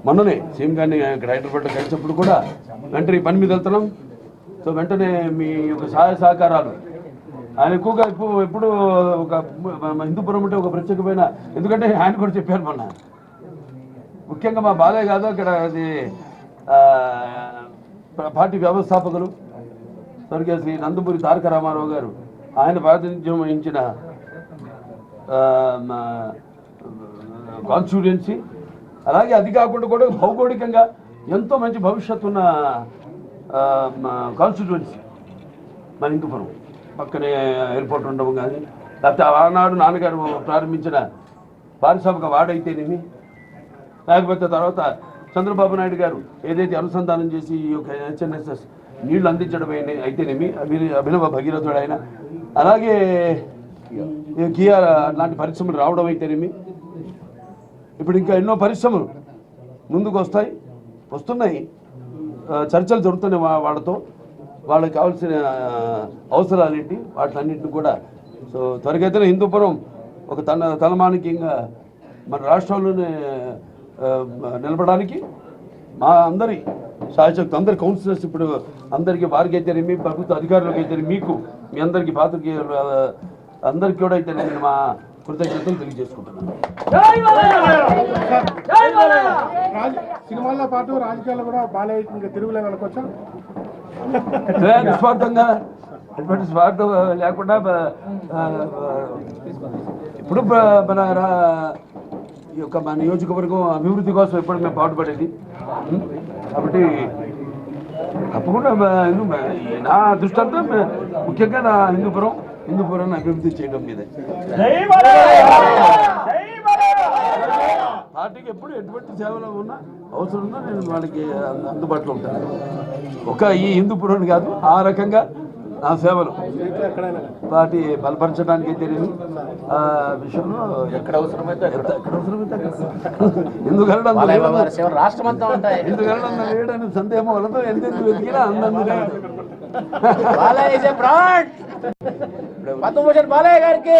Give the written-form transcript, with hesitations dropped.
మొన్ననే సీఎం గారిని ఇక్కడ హైదరాబాద్లో కలిసినప్పుడు కూడా వెంటనే పని మీద వెళ్తున్నాం. సో వెంటనే మీ యొక్క సహాయ సహకారాలు ఆయన ఎక్కువగా ఎప్పుడు ఒక హిందూపురం అంటే ఒక ప్రత్యేకమైన, ఎందుకంటే ఆయన కూడా చెప్పారు మొన్న, ముఖ్యంగా మా బాలయ్య కాదు అక్కడ అది పార్టీ వ్యవస్థాపకులు స్వర్గీయ శ్రీ నందమూరి తారక రామారావు గారు ఆయన ప్రాతినిధ్యం వహించిన కాన్స్టిట్యుయెన్సీ, అలాగే అది కాకుండా కూడా భౌగోళికంగా ఎంతో మంచి భవిష్యత్తు ఉన్న కాన్స్టిట్యుయెన్సీ మన హిందూపురం. పక్కనే ఎయిర్పోర్ట్ ఉండడం కానీ, లేకపోతే ఆనాడు నాన్నగారు ప్రారంభించిన పారిశ్రామిక వాడైతేనేమి, లేకపోతే తర్వాత చంద్రబాబు నాయుడు గారు ఏదైతే అనుసంధానం చేసి ఈ యొక్క హెచ్ఎన్ఎస్ఎస్ నీళ్లు అందించడం అయితేనేమి, అభినవ భగీరథుడు ఆయన, అలాగే కియా లాంటి పరిశ్రమలు రావడం అయితేనేమి, ఇప్పుడు ఇంకా ఎన్నో పరిశ్రమలు ముందుకు వస్తున్నాయి, చర్చలు జరుగుతున్నాయి వాళ్ళతో, వాళ్ళకి కావాల్సిన అవసరాలేంటి వాటిలన్నింటినీ కూడా. సో త్వరగతిన హిందూపురం ఒక తలమానికంగా మన రాష్ట్రంలోనే నిలబడడానికి మా అందరి శాసకులు, అందరి కౌన్సిలర్స్, ఇప్పుడు అందరికీ వారికి అయితేనేమి, ప్రభుత్వ అధికారులకు అయితే మీకు, మీ అందరికీ పాత్రకి అందరికీ కూడా అయితే నేను మా కృతజ్ఞతలు తెలియజేసుకుంటున్నాను. సినిమాల్లో పాటు రాజకీయాల్లో కూడా బాలయ్య తిరుగులే అనుకోవచ్చా? నిస్వార్థంగా ఎటువంటి స్వార్థం లేకుండా ఇప్పుడు మన ఈ యొక్క మా నియోజకవర్గం అభివృద్ధి కోసం ఎప్పుడు మేము పాటుపడేది కాబట్టి తప్పకుండా నా దృష్టి ముఖ్యంగా నా హిందూపురాన్ని అభివృద్ధి చేయడం మీదే. పార్టీకి ఎప్పుడు ఎటువంటి సేవలు ఉన్నా అవసరం ఉన్నా నేను వాళ్ళకి అందుబాటులో ఉంటాను. ఈ హిందూపురాన్ని కాదు, ఆ రకంగా నా సేవలు పార్టీ బలపరచడానికి తెలియదు విషయంలో ఎక్కడ అవసరమైతే ఎందుకంటే లేడని సందేహం వలతో ఎంతెందుకు వెతికినా బాలయ్య గారికి